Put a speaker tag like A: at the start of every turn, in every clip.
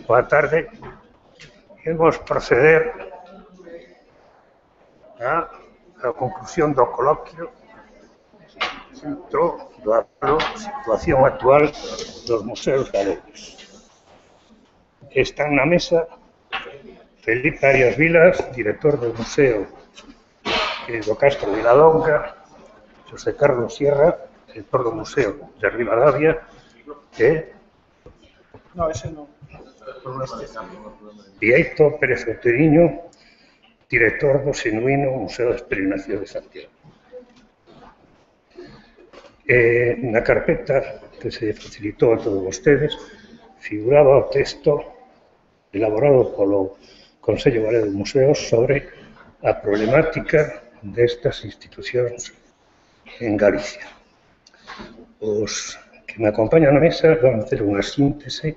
A: Boa tarde. Imos proceder a conclusión do coloquio dentro da situación actual dos museos galegos. Están na mesa Felipe Arias Vilas, director do Museo do Castro de Viladonga, José Carlos Sierra, director do Museo de Ribadavia, e Bieito Pérez Outeiriño, director do Xenuíno Museo das Peregrinacións de Santiago. Na carpeta que se facilitou a todos vostedes figuraba o texto elaborado polo Consello Galego de Museos sobre a problemática destas institucións en Galicia. Os que me acompañan na mesa van a hacer unha síntese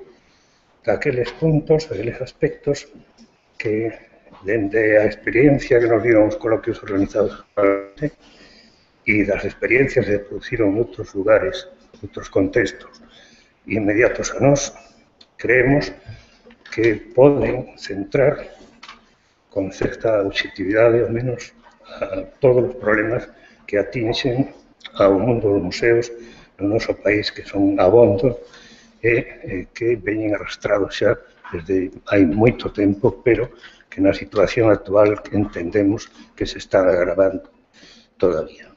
A: daqueles puntos, daqueles aspectos que, dende a experiencia que nos dieron os coloquios organizados e das experiencias que produciron en outros lugares, outros contextos inmediatos a nós, creemos que poden centrar con certa objetividade, ao menos, a todos os problemas que atinxen ao mundo dos museos no noso país, que son abondos e que veñen arrastrados xa desde hai moito tempo, pero que na situación actual entendemos que se está agravando todavía.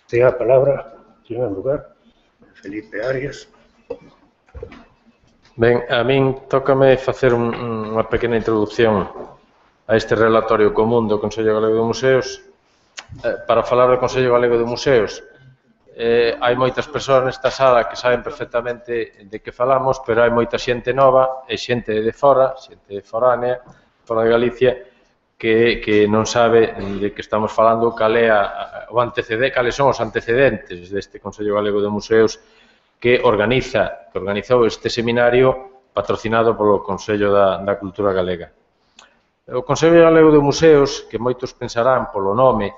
A: Ten a palabra, en primeiro lugar, Felipe Arias.
B: Ben, a min tócame facer unha pequena introducción a este relatorio común do Consello Galego de Museos. Para falar do Consello Galego de Museos, hai moitas persoas nesta sala que saben perfectamente de que falamos, pero hai moita xente nova e xente de fora, xente foránea, fora de Galicia, que non sabe de que estamos falando, cales son os antecedentes deste Consello Galego de Museos que organizou este seminario patrocinado polo Consello da Cultura Galega. O Consello Galego de Museos, que moitos pensarán polo nome,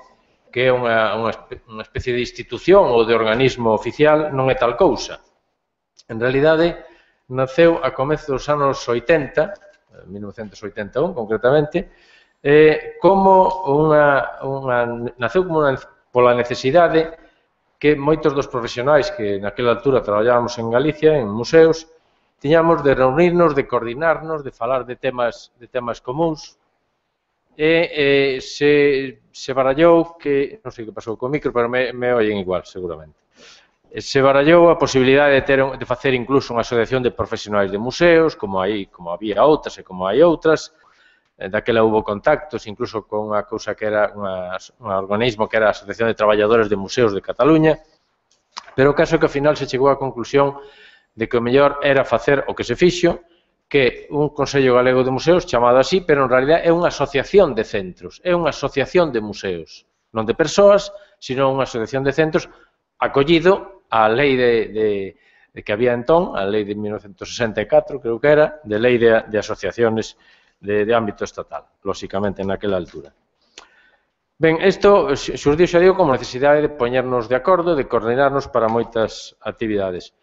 B: que é unha especie de institución ou de organismo oficial, non é tal cousa. En realidade, naceu a comezos dos anos 80, 1981 concretamente, naceu pola necesidade que moitos dos profesionais que naquela altura traballábamos en Galicia, en museos, tiñamos de reunirnos, de coordinarnos, de falar de temas comuns, e se barallou que, non sei que pasou co micro, pero me oyen igual, seguramente. Se barallou a posibilidade de facer incluso unha asociación de profesionais de museos, como había outras e como hai outras. Daquela hubo contactos, incluso con unha cousa que era un organismo que era a Asociación de Traballadores de Museos de Cataluña, pero o caso é que ao final se chegou á conclusión de que o mellor era facer o que se fixo, que un Consello Galego de Museos chamado así, pero en realidad é unha asociación de centros, é unha asociación de museos, non de persoas, sino unha asociación de centros acollido á lei que había entón, a lei de 1964, creo que era, de lei de asociaciones de ámbito estatal, lóxicamente, naquela altura. Ben, isto xurdiu, xa digo, como necesidade de poñernos de acordo, de coordinarnos para moitas actividades.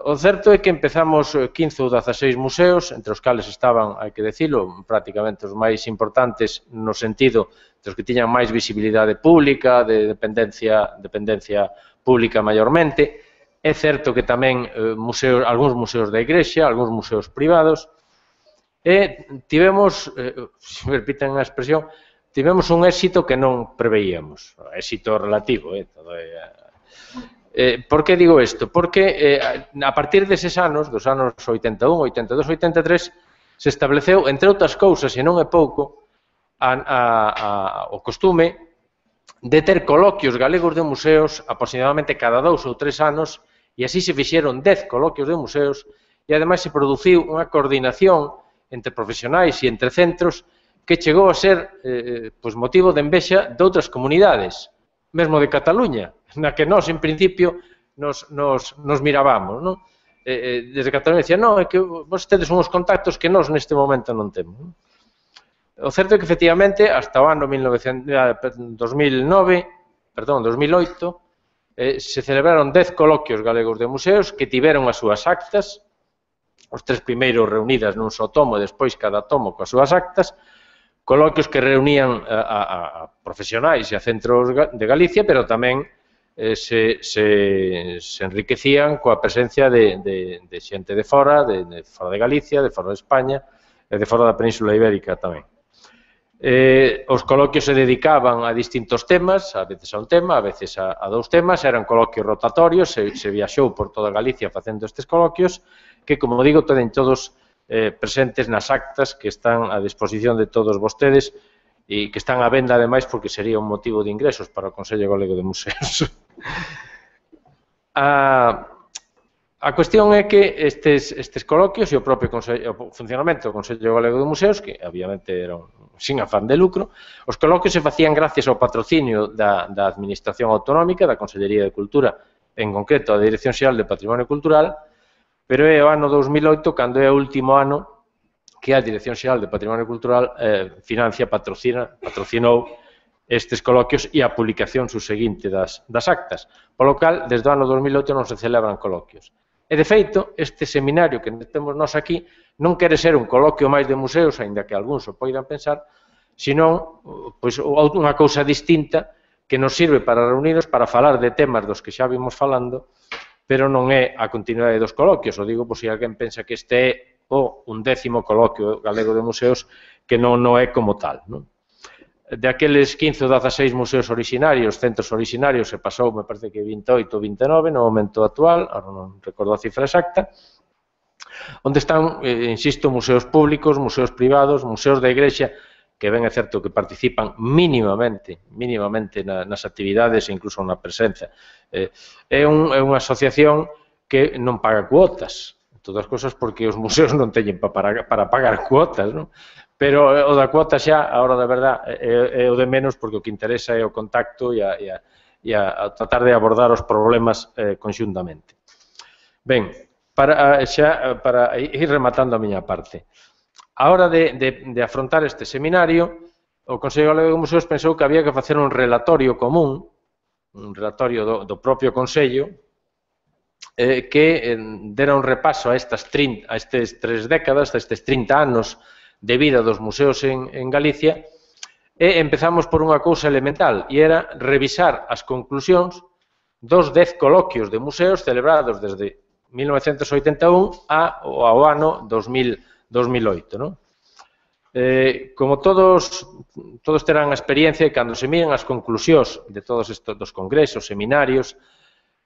B: O certo é que empezamos 15 ou 16 museos, entre os cales estaban, hai que decilo, prácticamente os máis importantes no sentido dos que tiñan máis visibilidade pública, de dependencia pública maiormente. É certo que tamén algúns museos da Igrexa, algúns museos privados, e tivemos, se me repiten a expresión, tivemos un éxito que non preveíamos. Éxito relativo, todo é... Por que digo isto? Porque a partir deses anos, dos anos 81, 82, 83, se estableceu, entre outras cousas, e non é pouco, o costume de ter coloquios galegos de museos aproximadamente cada 2 ou 3 anos, e así se fixeron 10 coloquios de museos, e ademais se produciu unha coordinación entre profesionais e entre centros que chegou a ser motivo de envexa de outras comunidades, mesmo de Cataluña, na que nós, en principio, nos mirabamos, non? Desde Cataluña dicían, non, é que vos tedes uns contactos que nós neste momento non temos. O certo é que, efectivamente, hasta o ano 2008, se celebraron 10 coloquios galegos de museos que tiveron as súas actas, os 3 primeiros reunidas nun só tomo e despois cada tomo coas súas actas, coloquios que reunían a profesionais e a centros de Galicia, pero tamén se enriquecían coa presencia de xente de fora de Galicia, de fora de España e de fora da Península Ibérica tamén. Os coloquios se dedicaban a distintos temas, a veces a un tema, a veces a 2 temas, eran coloquios rotatorios, se viaxou por toda Galicia facendo estes coloquios, que, como digo, tenen todos presentes nas actas que están a disposición de todos vostedes e que están á venda, ademais, porque sería un motivo de ingresos para o Consello Galego de Museos. A cuestión é que estes coloquios e o propio funcionamento do Consello Galego de Museos, que obviamente eran sin afán de lucro, os coloquios se facían gracias ao patrocinio da Administración Autonómica, da Consellería de Cultura, en concreto a Dirección Xeral de Patrimonio Cultural, pero é o ano 2008 cando é o último ano que a Dirección Xeral de Patrimonio Cultural patrocinou estes coloquios e a publicación subseguinte das actas, polo cal, desde o ano 2008 non se celebran coloquios. E, de feito, este seminario que temos nós aquí non quere ser un coloquio máis de museos, aínda que algúns o poidan pensar, senón unha cousa distinta que nos sirve para reunirnos, para falar de temas dos que xa vimos falando, pero non é a continuidade dos coloquios. O digo por se alguén pensa que este é o 11º coloquio galego de museos, que non é como tal. De aqueles 15 ou 16 museos orixinarios, centros orixinarios, se pasou, me parece que 28 ou 29 no momento actual, ahora non recordo a cifra exacta, onde están, insisto, museos públicos, museos privados, museos da Igrexa, que ben é certo que participan mínimamente nas actividades e incluso na presenza. É unha asociación que non paga cuotas, todas as cosas porque os museos non teñen para pagar cuotas, non? Pero o da cuota xa, a hora da verdad, é o de menos porque o que interesa é o contacto e a tratar de abordar os problemas conxuntamente. Ben, para ir rematando a miña parte, a hora de afrontar este seminario, o Consello Galego de Museos pensou que había que facer un relatorio común, un relatorio do propio Consello, que dera un repaso a estes 3 décadas, a estes 30 anos de vida dos museos en Galicia, e empezamos por unha cousa elemental, e era revisar as conclusións dos 10 coloquios de museos celebrados desde 1981 ao ano 2008. Como todos terán a experiencia, e cando se miren as conclusións de todos estes dos congresos, seminarios,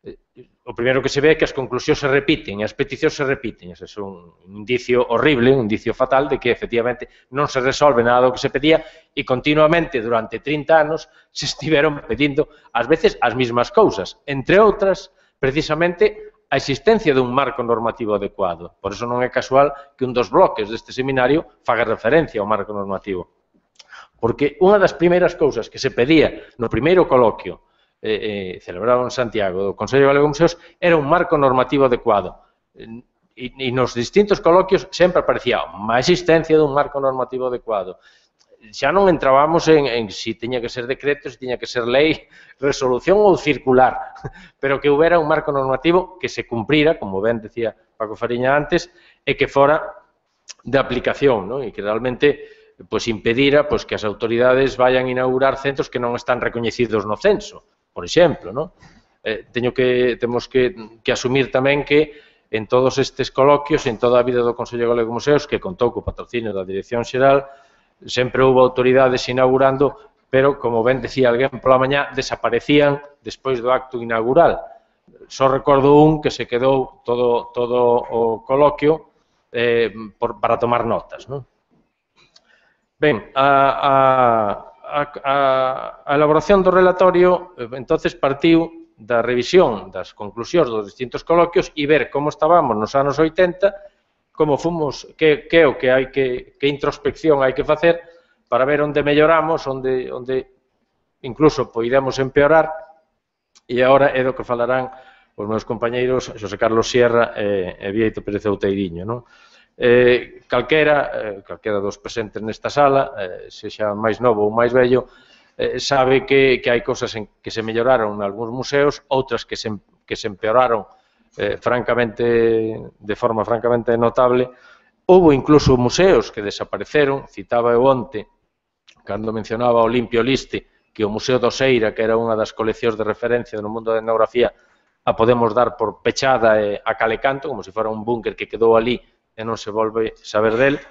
B: o primeiro que se ve é que as conclusións se repiten, e as peticións se repiten. Ese é un indicio horrible, un indicio fatal de que, efectivamente, non se resolve nada do que se pedía e continuamente, durante 30 anos, se estiveron pedindo, ás veces, as mesmas cousas. Entre outras, precisamente, a existencia dun marco normativo adecuado. Por iso non é casual que un dos bloques deste seminario faga referencia ao marco normativo. Porque unha das primeiras cousas que se pedía no primeiro coloquio celebrado en Santiago do Consello Galego de Museos era un marco normativo adecuado. E nos distintos coloquios sempre aparecía a existencia dun marco normativo adecuado. Xa non entrábamos en si tiña que ser decreto, si tiña que ser lei, resolución ou circular, pero que houbera un marco normativo que se cumprira, como ben decía Paco Fariña antes, e que fora de aplicación, e que realmente impedira que as autoridades vayan a inaugurar centros que non están recoñecidos no censo, por exemplo. Temos que asumir tamén que en todos estes coloquios, en toda a vida do Consello Galego de Museos, que contou co patrocinio da Dirección Xeral, sempre houve autoridades inaugurando, pero, como ben decía alguén pola mañá, desaparecían despois do acto inaugural. Só recordo un que se quedou todo o coloquio para tomar notas. Ben, a elaboración do relatorio entonces partiu da revisión das conclusións dos distintos coloquios e ver como estábamos nos anos 80, como fomos, que é o que hai que introspección hai que facer para ver onde melloramos, onde incluso poidemos empeorar, e agora é do que falarán os meus compañeiros Xosé Carlos Sierra e Bieito Pérez Outeiriño. Calquera dos presentes nesta sala, sexa máis novo ou máis vello, sabe que hai cousas que se melloraron en algúns museos, outras que se empeoraron de forma francamente notable. Houbo incluso museos que desapareceron, citaba eu onte, cando mencionaba o Olimpio Liste, que o Museo do Seira, que era unha das coleccións de referencia no mundo da etnografía, a podemos dar por pechada e a calecanto, como se fora un búnker que quedou ali e non se volve saber del,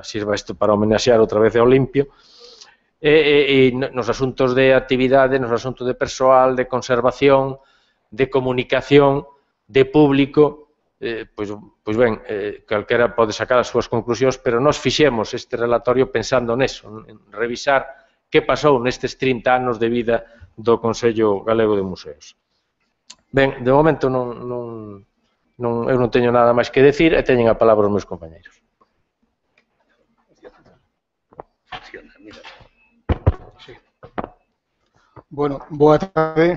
B: sirva isto para homenaxear outra vez a Olimpio, e nos asuntos de actividade, nos asuntos de persoal, de conservación, de comunicación, de público, pois ben, calquera pode sacar as súas conclusións, pero nós fixemos este relatorio pensando neso, en revisar que pasou nestes 30 anos de vida do Consello Galego de Museos. Ben, de momento eu non teño nada máis que decir e teñen a palabra os meus compañeiros.
C: Bueno, boa tarde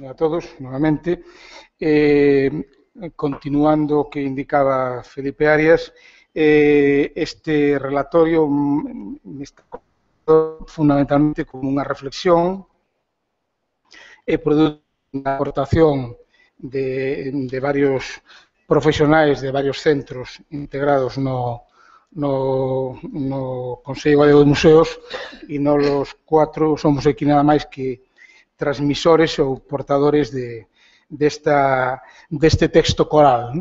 C: a todos, novamente. Continuando o que indicaba Felipe Arias, este relatorio está fundamentalmente como unha reflexión e produto unha aportación de varios profesionais de varios centros integrados no Consello Galego de Museos, e non los 4 somos aquí nada máis que transmisores ou portadores deste texto coral.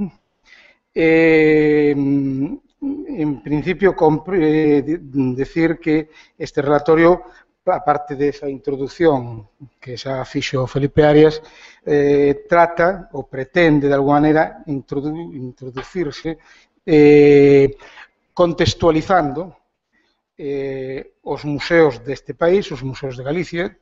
C: En principio, decir que este relatorio, aparte desa introducción que xa fixo Felipe Arias, trata ou pretende de alguma maneira introducirse contextualizando os museos deste país, os museos de Galicia,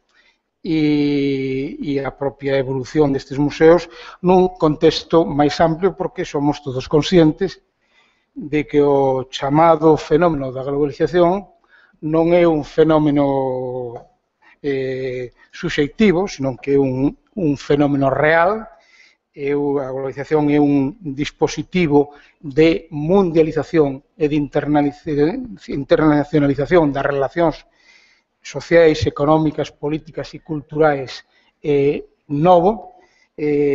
C: e a propia evolución destes museos nun contexto máis amplio, porque somos todos conscientes de que o chamado fenómeno da globalización non é un fenómeno subxectivo, senón que é un fenómeno real. A globalización é un dispositivo de mundialización e de internacionalización das relacións sociais, económicas, políticas e culturais novo,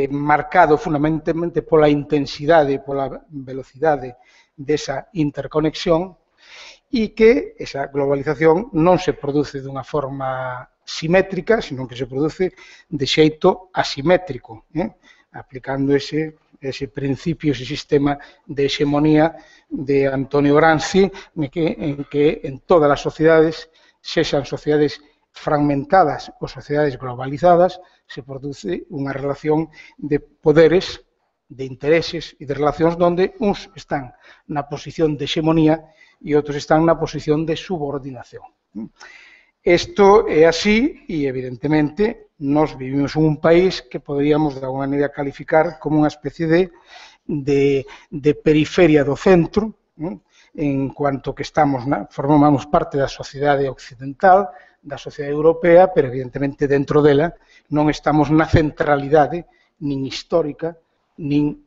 C: marcado fundamentalmente pola intensidade e pola velocidade desa interconexión, e que esa globalización non se produce dunha forma simétrica, senón que se produce de xeito asimétrico, aplicando ese principio, ese sistema de hexemonía de Antonio Gramsci, en que en todas as sociedades, sexan sociedades fragmentadas ou sociedades globalizadas, se produce unha relación de poderes, de intereses e de relacións onde uns están na posición de hexemonía e outros están na posición de subordinación. Isto é así e, evidentemente, nós vivimos en un país que poderíamos, de alguma maneira, calificar como unha especie de periferia do centro, en cuanto que formamos parte da sociedade occidental, da sociedade europea, pero, evidentemente, dentro dela non estamos na centralidade, nin histórica, nin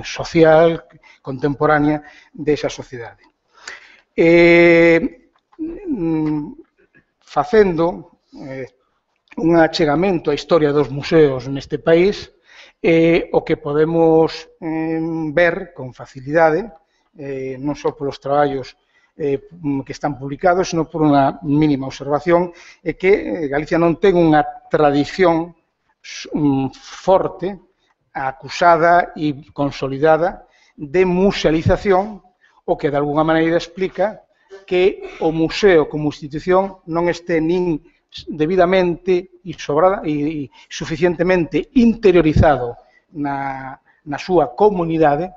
C: social, contemporánea desa sociedade. Facendo un achegamento á historia dos museos neste país, o que podemos ver con facilidade, non só polos traballos que están publicados, senón por unha mínima observación, é que Galicia non ten unha tradición forte, acusada e consolidada de musealización, o que de alguna maneira explica que o museo como institución non este nin debidamente e suficientemente interiorizado na súa comunidade,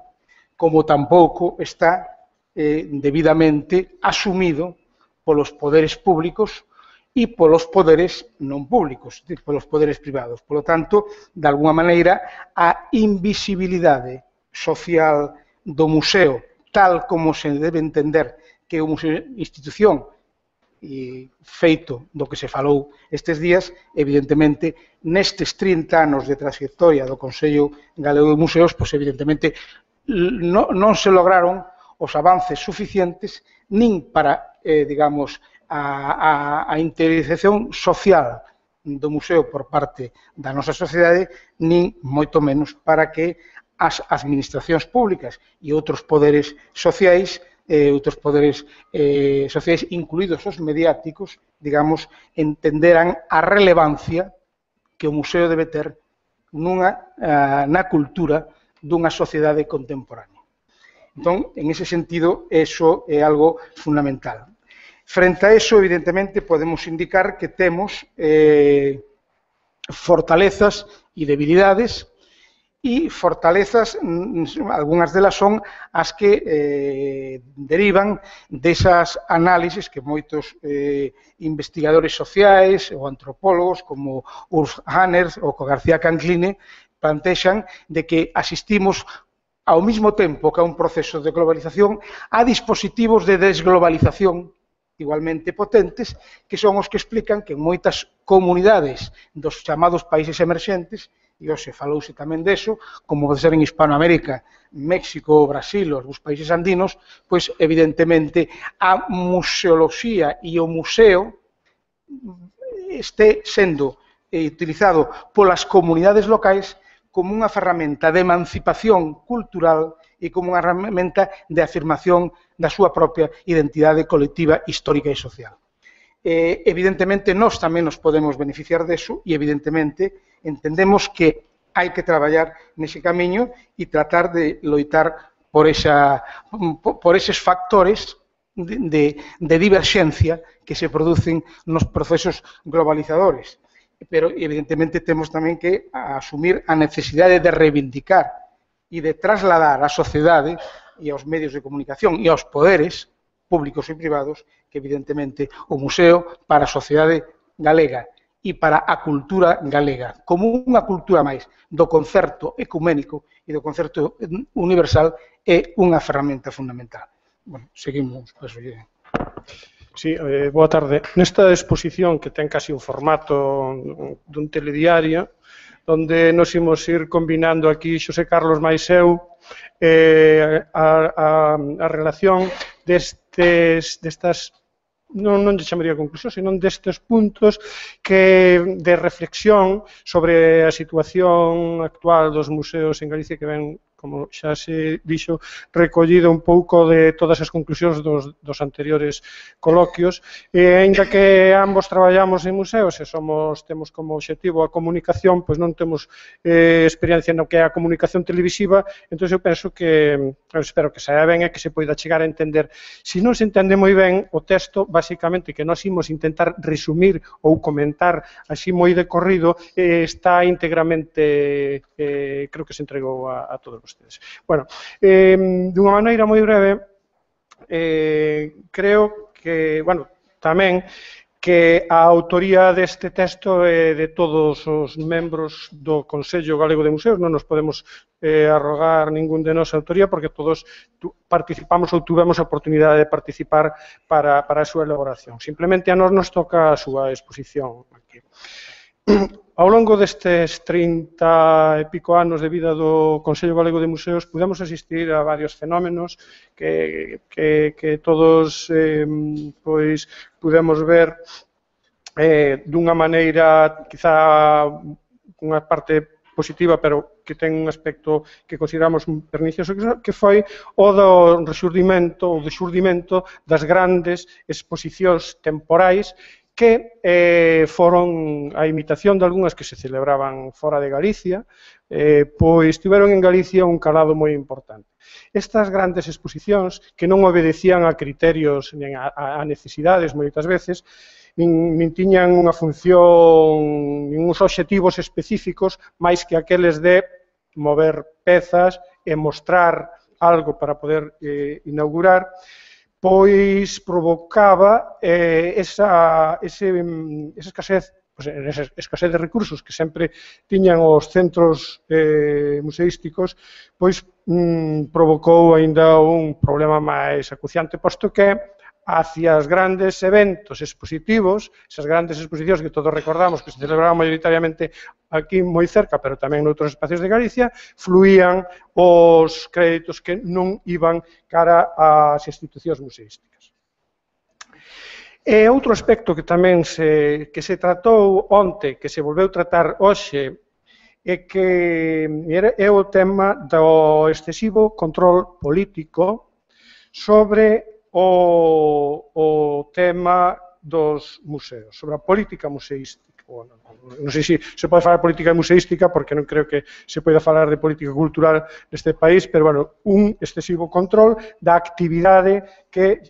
C: como tampouco está debidamente asumido polos poderes públicos e polos poderes non públicos, polos poderes privados. Por lo tanto, de alguna maneira, a invisibilidade social do museo, tal como se debe entender que é unha institución e feito do que se falou estes días, evidentemente, nestes 30 anos de trayectoria do Consello Galego de Museos, pois evidentemente non se lograron os avances suficientes nin para, digamos, a interiorización social do museo por parte da nosa sociedade, nin moito menos para que as administracións públicas e outros poderes sociais, incluídos os mediáticos, digamos, entenderan a relevancia que o museo debe ter na cultura dunha sociedade contemporánea. Entón, en ese sentido, eso é algo fundamental. Frente a eso, evidentemente, podemos indicar que temos fortalezas e debilidades, e fortalezas, algunhas delas son as que derivan desas análisis que moitos investigadores sociais ou antropólogos como Urs Hanners ou García Cancline plantexan de que asistimos ao mesmo tempo que a un proceso de globalización a dispositivos de desglobalización igualmente potentes, que son os que explican que en moitas comunidades dos chamados países emerxentes, e hoxe falouse tamén deso, como pode ser en Hispanoamérica, México, Brasil, os países andinos, pois evidentemente a museoloxía e o museo este sendo utilizado polas comunidades locais como unha ferramenta de emancipación cultural e como unha ferramenta de afirmación da súa propia identidade colectiva, histórica e social. Evidentemente, nós tamén nos podemos beneficiar deso e, evidentemente, entendemos que hai que traballar nese camiño e tratar de loitar por eses factores de diverxencia que se producen nos procesos globalizadores. Pero, evidentemente, temos tamén que asumir a necesidade de reivindicar e de trasladar á sociedade e aos medios de comunicación e aos poderes públicos e privados que, evidentemente, o museo para a sociedade galega e para a cultura galega, como unha cultura máis do concerto ecuménico e do concerto universal, é unha ferramenta fundamental. Bueno, seguimos.
D: Sí, boa tarde. Nesta exposición que ten casi un formato dun telediario, onde nos imos ir combinando aquí Xosé Carlos máis eu a relación destas, non lle chamaría conclusión, senón destes puntos de reflexión sobre a situación actual dos museos en Galicia que ven, como xa se dixo, recollido un pouco de todas as conclusións dos anteriores coloquios, e aínda que ambos traballamos en museos e temos como obxectivo a comunicación, pois non temos experiencia no que é a comunicación televisiva, entón eu penso que, espero que saia ben e que se poida chegar a entender. Se non se entende moi ben o texto, basicamente que nós imos intentar resumir ou comentar así moi de corrido, está íntegramente, creo que se entregou a todos vostedes. Bueno, dunha maneira moi breve, creo que, bueno, tamén que a autoría deste texto é de todos os membros do Consello Galego de Museos, non nos podemos arrogar ningún de nosa autoría porque todos participamos ou tuvemos a oportunidade de participar para a súa elaboración. Simplemente a nós nos toca a súa exposición aquí. Ao longo destes 30 e pico anos de vida do Consello Galego de Museos pudemos asistir a varios fenómenos que todos pois pudemos ver dunha maneira quizá unha parte positiva, pero que ten un aspecto que consideramos pernicioso, que foi o do resurdimento ou do xurdimento das grandes exposicións temporais que foron a imitación de algunhas que se celebraban fora de Galicia, pois tiveron en Galicia un calado moi importante. Estas grandes exposicións, que non obedecían a criterios nin a necesidades moitas veces, nin tiñan unha función, nin uns obxectivos específicos, máis que aqueles de mover pezas e mostrar algo para poder inaugurar, pois provocaba esa escasez de recursos que sempre tiñan os centros museísticos, pois provocou aínda un problema máis acuciante, posto que hacia os grandes eventos expositivos, esas grandes exposicións que todos recordamos que se celebraban maioritariamente aquí moi cerca, pero tamén noutros espacios de Galicia, fluían os créditos que non iban cara ás institucións museísticas. E outro aspecto que tamén se tratou onte, que se volveu tratar hoxe, é o tema do excesivo control político sobre o tema dos museos, sobre a política museística. Bueno, non sei se se pode falar de política museística porque non creo que se poida falar de política cultural neste país, pero, bueno, un excesivo control da actividade que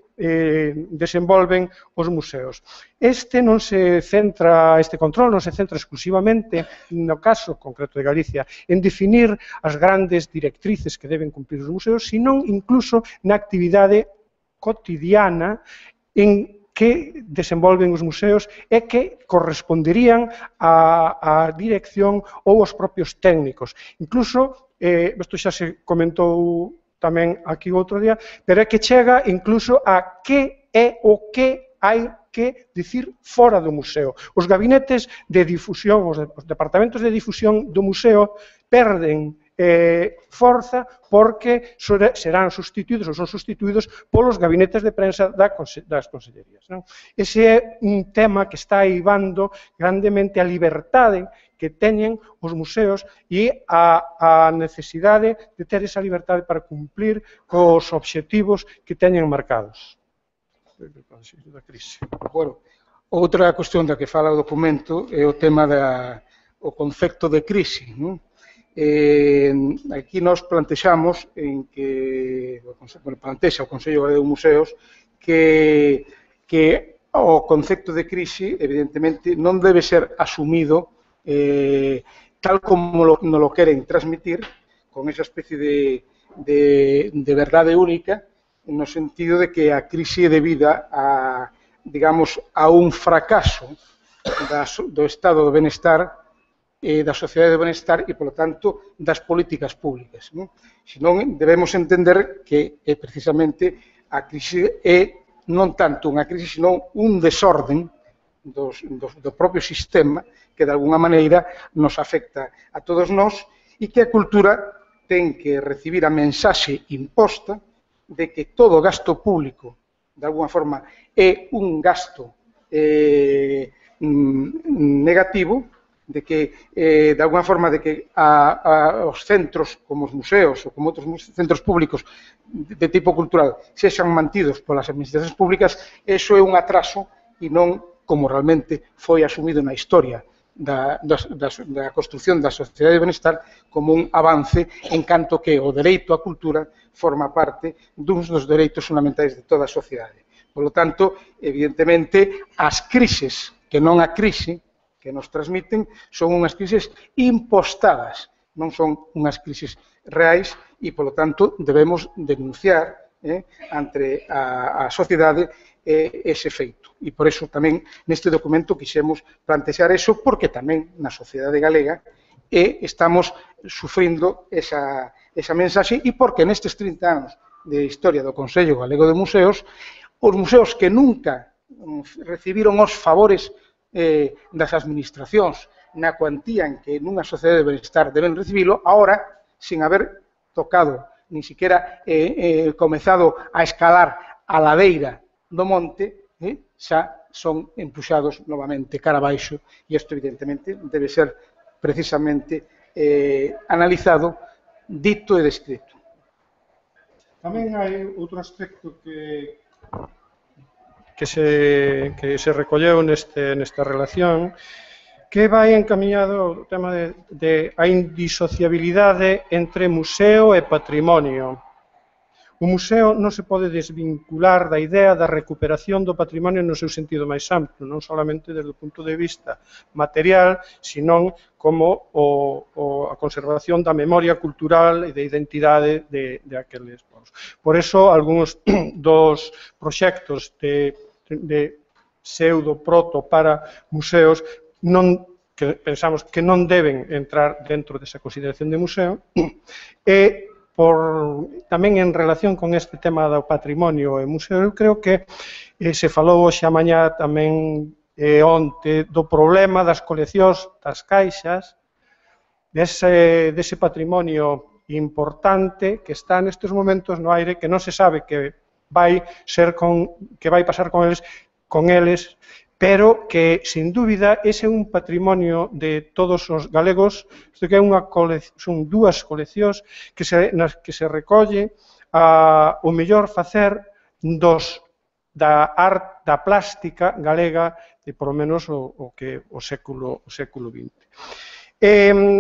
D: desenvolven os museos. Este control non se centra exclusivamente, no caso concreto de Galicia, en definir as grandes directrices que deben cumplir os museos, sino incluso na actividade cotidiana en que desenvolven os museos e que corresponderían á dirección ou aos propios técnicos. Incluso, isto xa se comentou tamén aquí outro día, pero é que chega incluso a que é o que hai que dicir fora do museo. Os gabinetes de difusión, os departamentos de difusión do museo perden forza porque serán sustituídos ou son sustituídos polos gabinetes de prensa das consellerías. Ese é un tema que está aivando grandemente a liberdade que teñen os museos e a necesidade de ter esa liberdade para cumplir cos obxectivos que teñen marcados. Da crise.
C: Bueno, outra cuestión da que fala o documento é o tema do concepto de crise, non? Aquí nos plantexamos en que plantexa o Consello Galego de Museos que o concepto de crise evidentemente non debe ser asumido tal como nos lo queren transmitir con esa especie de verdade única no sentido de que a crise é debida a, digamos, a un fracaso do estado do benestar da sociedade do benestar e, polo tanto, das políticas públicas. Senón, debemos entender que, precisamente, a crise é non tanto unha crise, senón un desorden do propio sistema que, de alguna maneira, nos afecta a todos nós e que a cultura ten que recibir a mensaxe imposta de que todo gasto público, de alguna forma, é un gasto negativo, de que, de alguna forma, de que os centros, como os museos ou como outros centros públicos de tipo cultural, sexan mantidos polas administracións públicas, eso é un atraso e non como realmente foi asumido na historia da construción da sociedade de benestar como un avance en canto que o dereito á cultura forma parte duns dos dereitos fundamentais de toda a sociedade. Por lo tanto, evidentemente, as crises, que non a crise, que nos transmiten, son unhas crises impostadas, non son unhas crises reais e, polo tanto, debemos denunciar ante a sociedade ese feito. E por iso tamén neste documento quixemos plantexar eso porque tamén na sociedade galega estamos sufrindo esa mensaxe e porque nestes 30 anos de historia do Consello Galego de Museos, os museos que nunca recibiron os favores das administracións na cuantía en que nunha sociedade de benestar deben recibilo, agora, sin haber tocado, ni siquiera comezado a escalar a ladeira do monte, xa son empuxados novamente cara abaixo e isto, evidentemente, debe ser precisamente analizado, dito e descrito.
D: Tamén hai outro aspecto que se recolleu nesta relación, que vai encaminhado o tema de a indisociabilidade entre museo e patrimonio. O museo non se pode desvincular da idea da recuperación do patrimonio no seu sentido máis amplo, non solamente desde o punto de vista material, senón como a conservación da memoria cultural e da identidade de aqueles povos. Por eso, algúns dos proxectos de pseudo-proto para museos que pensamos que non deben entrar dentro desa consideración de museo e tamén en relación con este tema do patrimonio e museo, eu creo que se falou hoxe a mañá tamén onte do problema das coleccións das caixas, dese patrimonio importante que está nestes momentos no aire, que non se sabe que vai pasar con eles, con eles, pero que, sin dúbida, ese é un patrimonio de todos os galegos, isto que son dúas coleccións nas que se recolle o mellor facer da plástica galega de, por lo menos, o século XX.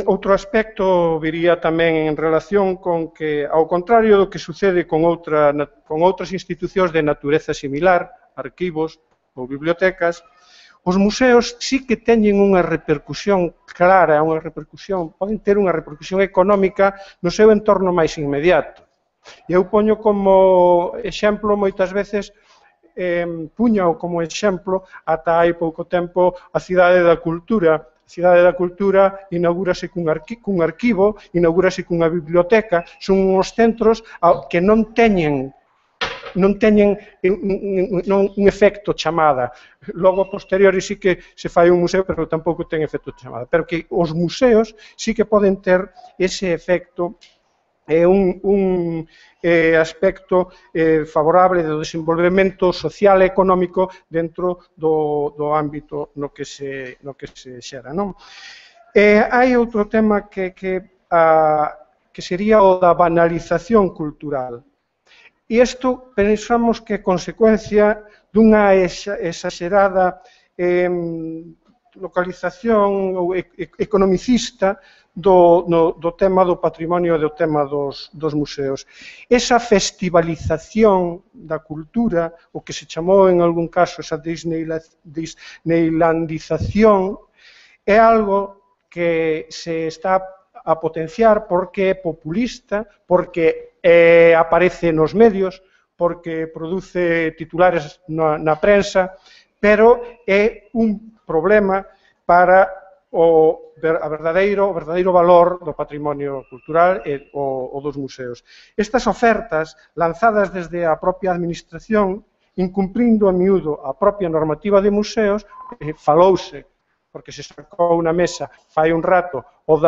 D: Outro aspecto viría tamén en relación con que, ao contrario do que sucede con outras institucións de natureza similar, arquivos ou bibliotecas, os museos sí que teñen unha repercusión clara, poden ter unha repercusión económica no seu entorno máis inmediato. Eu poño como exemplo moitas veces, puño como exemplo, ata hai pouco tempo, a Cidade da Cultura. A Cidade da Cultura inaugúrase cun arquivo, inaugúrase cunha biblioteca, son uns centros que non teñen un efecto chamada. Logo, a posteriori, sí que se fai un museo, pero tampouco ten efecto chamada. Pero que os museos sí que poden ter ese efecto, é un aspecto favorable do desenvolvemento social e económico dentro do ámbito no que se xera. Hai outro tema que sería o da banalización cultural. E isto pensamos que é consecuencia dunha exagerada localización ou economicista do tema do patrimonio e do tema dos museos. Esa festivalización da cultura, o que se chamou en algún caso esa disneylandización, é algo que se está a potenciar porque é populista, porque aparece nos medios, porque produce titulares na prensa, pero é un problema para o verdadeiro valor do patrimonio cultural e o dos museos. Estas ofertas, lanzadas desde a propia administración, incumprindo a miúdo a propia normativa de museos, falouse, porque se sacou na mesa fai un rato, o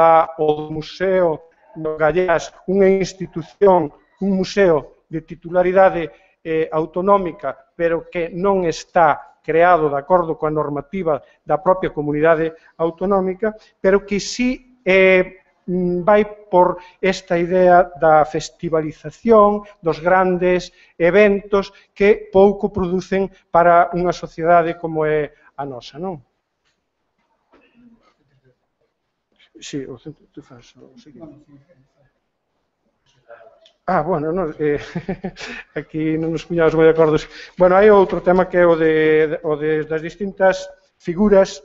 D: museo no Gallás, unha institución, un museo de titularidade autonómica, pero que non está creado de acordo coa normativa da propia comunidade autonómica, pero que sí vai por esta idea da festivalización, dos grandes eventos que pouco producen para unha sociedade como é a nosa, non? Sí, o centro te faz o seguinte. Bueno, aquí non nos puñamos moi de acordos. Bueno, hai outro tema que é o das distintas figuras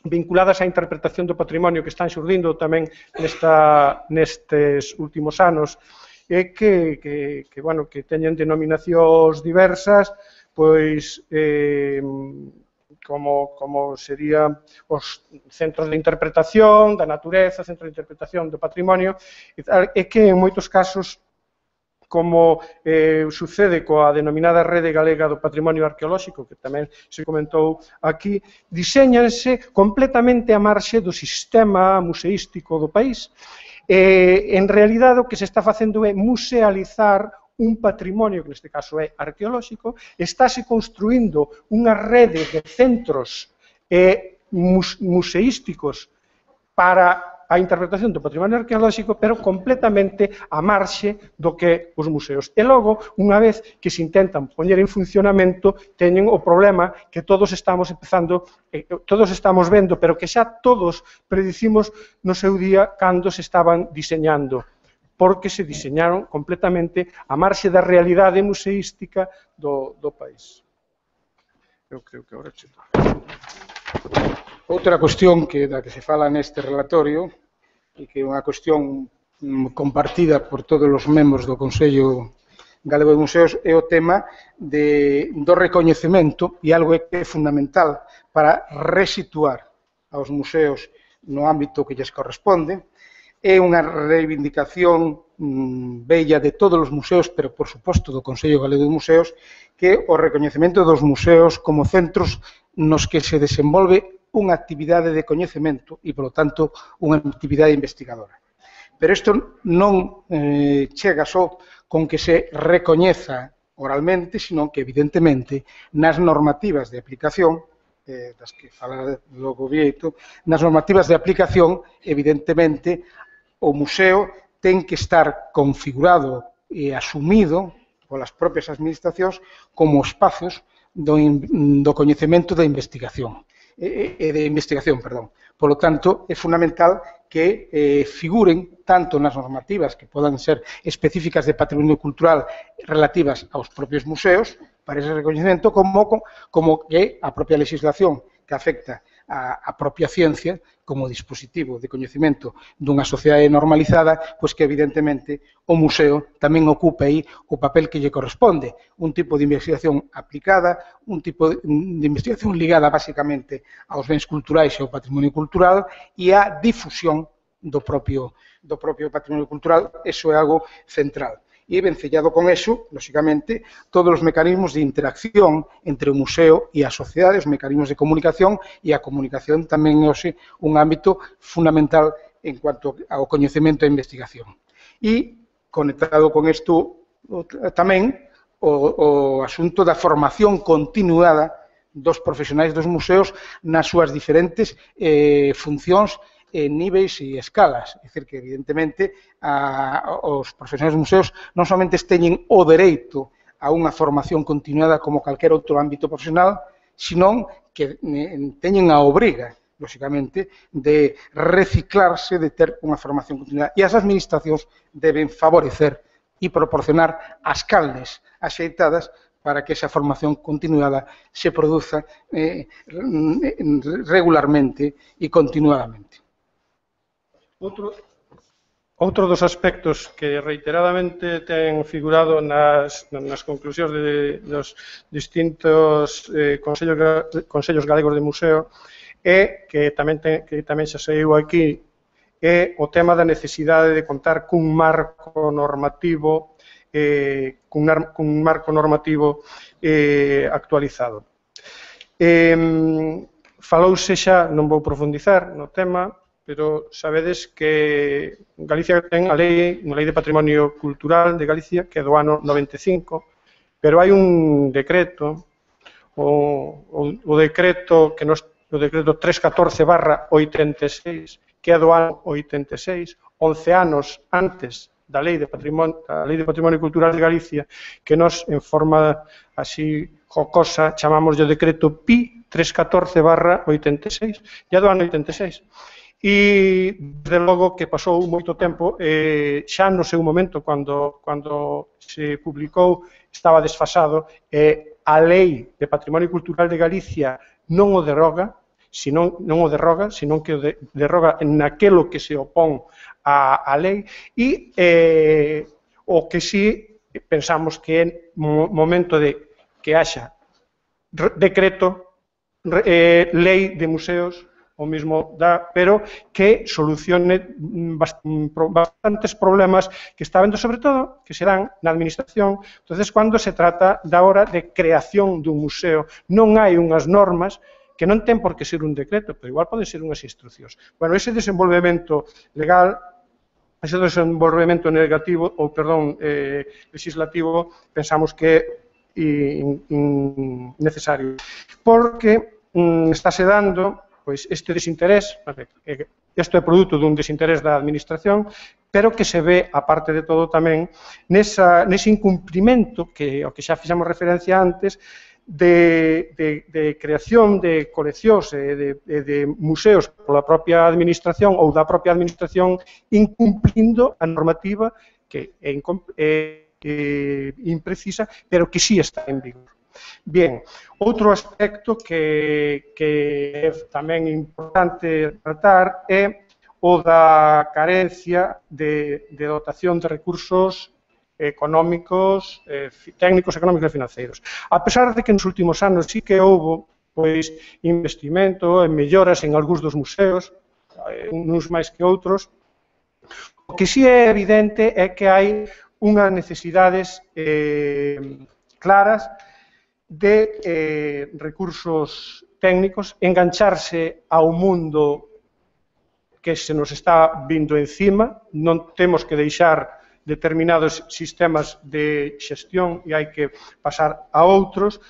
D: vinculadas á interpretación do patrimonio que están xurdindo tamén nestes últimos anos e que teñen denominacións diversas, pois como serían os centros de interpretación da natureza, centros de interpretación do patrimonio, e que en moitos casos, como sucede coa denominada Rede Galega do Patrimonio Arqueolóxico, que tamén se comentou aquí, diseñanse completamente a marxe do sistema museístico do país. En realidade, o que se está facendo é musealizar un patrimonio, que neste caso é arqueolóxico, estáse construindo unha rede de centros museísticos para a interpretación do patrimonio arqueolóxico, pero completamente a marxe do que os museos. E logo, unha vez que se intentan poñer en funcionamento, teñen o problema que todos estamos vendo, pero que xa todos predicimos no seu día cando se estaban diseñando, porque se diseñaron completamente a marxe da realidade museística do país. Eu creo que agora che toca.
C: Outra cuestión da que se fala neste relatorio, e que é unha cuestión compartida por todos os membros do Consello Galego de Museos, é o tema do recoñecemento, e algo que é fundamental para resituar aos museos no ámbito que lles corresponde. É unha reivindicación bella de todos os museos, pero, por suposto, do Consello Galego de Museos, que é o recoñecemento dos museos como centros nos que se desenvolve unha actividade de coñecemento e, polo tanto, unha actividade investigadora. Pero isto non chega só con que se recoñeza oralmente, senón que, evidentemente, nas normativas de aplicación, das que fala logo Vieito, nas normativas de aplicación, evidentemente, o museo ten que estar configurado e asumido polas propias administracións como espazos do coñecemento da investigación. Por lo tanto, é fundamental que figuren tanto nas normativas que podan ser específicas de patrimonio cultural relativas aos propios museos para ese recoñecemento como que a propia legislación que afecta a propia ciencia como dispositivo de coñecemento dunha sociedade normalizada, pois que evidentemente o museo tamén ocupa aí o papel que lle corresponde, un tipo de investigación aplicada, un tipo de investigación ligada basicamente aos bens culturais e ao patrimonio cultural e á difusión do propio patrimonio cultural, eso é algo central. E vencellado con eso, lógicamente, todos os mecanismos de interacción entre o museo e a sociedade, os mecanismos de comunicación, e a comunicación tamén é un ámbito fundamental en cuanto ao coñecemento e a investigación. E, conectado con isto tamén, o asunto da formación continuada dos profesionais dos museos nas súas diferentes funcións, níveis e escalas. É dicir, que, evidentemente, os profesionais dos museos non somente teñen o dereito a unha formación continuada como calquer outro ámbito profesional, senón que teñen a obriga, lógicamente, de reciclarse, de ter unha formación continuada. E as administracións deben favorecer e proporcionar as caldes axeitadas para que esa formación continuada se produza regularmente e continuadamente.
D: Outro dos aspectos que reiteradamente ten figurado nas conclusións dos distintos consellos galegos de museo é que tamén xa saiu aquí, é o tema da necesidade de contar cun marco normativo actualizado. Falouse xa, non vou profundizar no tema, pero sabedes que Galicia ten a lei de patrimonio cultural de Galicia, que é do ano 95, pero hai un decreto, o decreto 314/86, que é do ano 86, 11 anos antes da lei de patrimonio cultural de Galicia, que nos, en forma así jocosa, chamamos o decreto PI 314/86, ya do ano 86. E, desde logo, que pasou moito tempo, xa no seu momento, cando se publicou, estaba desfasado, a Lei de Patrimonio Cultural de Galicia non o derroga, senón que o derroga naquelo que se opón á lei, e o que si pensamos que é momento de que haxa decreto, lei de museos, o mismo dá, pero que solucione bastantes problemas que está vendo, sobre todo, que se dan na administración. Entonces, cando se trata da hora de creación dun museo, non hai unhas normas que non ten por que ser un decreto, pero igual poden ser unhas instruccións. Bueno, ese desenvolvemento legal, ese desenvolvemento legislativo, pensamos que é necesario, porque estáse dando este desinterés, isto é produto dun desinterés da administración, pero que se ve, aparte de todo tamén, nese incumprimento, que ao que xa fixamos referencia antes, de creación de coleccións e de museos pola propia administración ou da propia administración incumplindo a normativa que é imprecisa, pero que sí está en vigor. Bien, outro aspecto que é tamén importante tratar é o da carencia de dotación de recursos económicos, técnicos, económicos e financeiros. A pesar de que nos últimos anos sí que houve investimento en melloras en algúns dos museos, uns máis que outros, o que sí é evidente é que hai unhas necesidades claras de recursos técnicos, engancharse ao mundo que se nos está vindo encima, non temos que deixar determinados sistemas de xestión e hai que pasar a outros.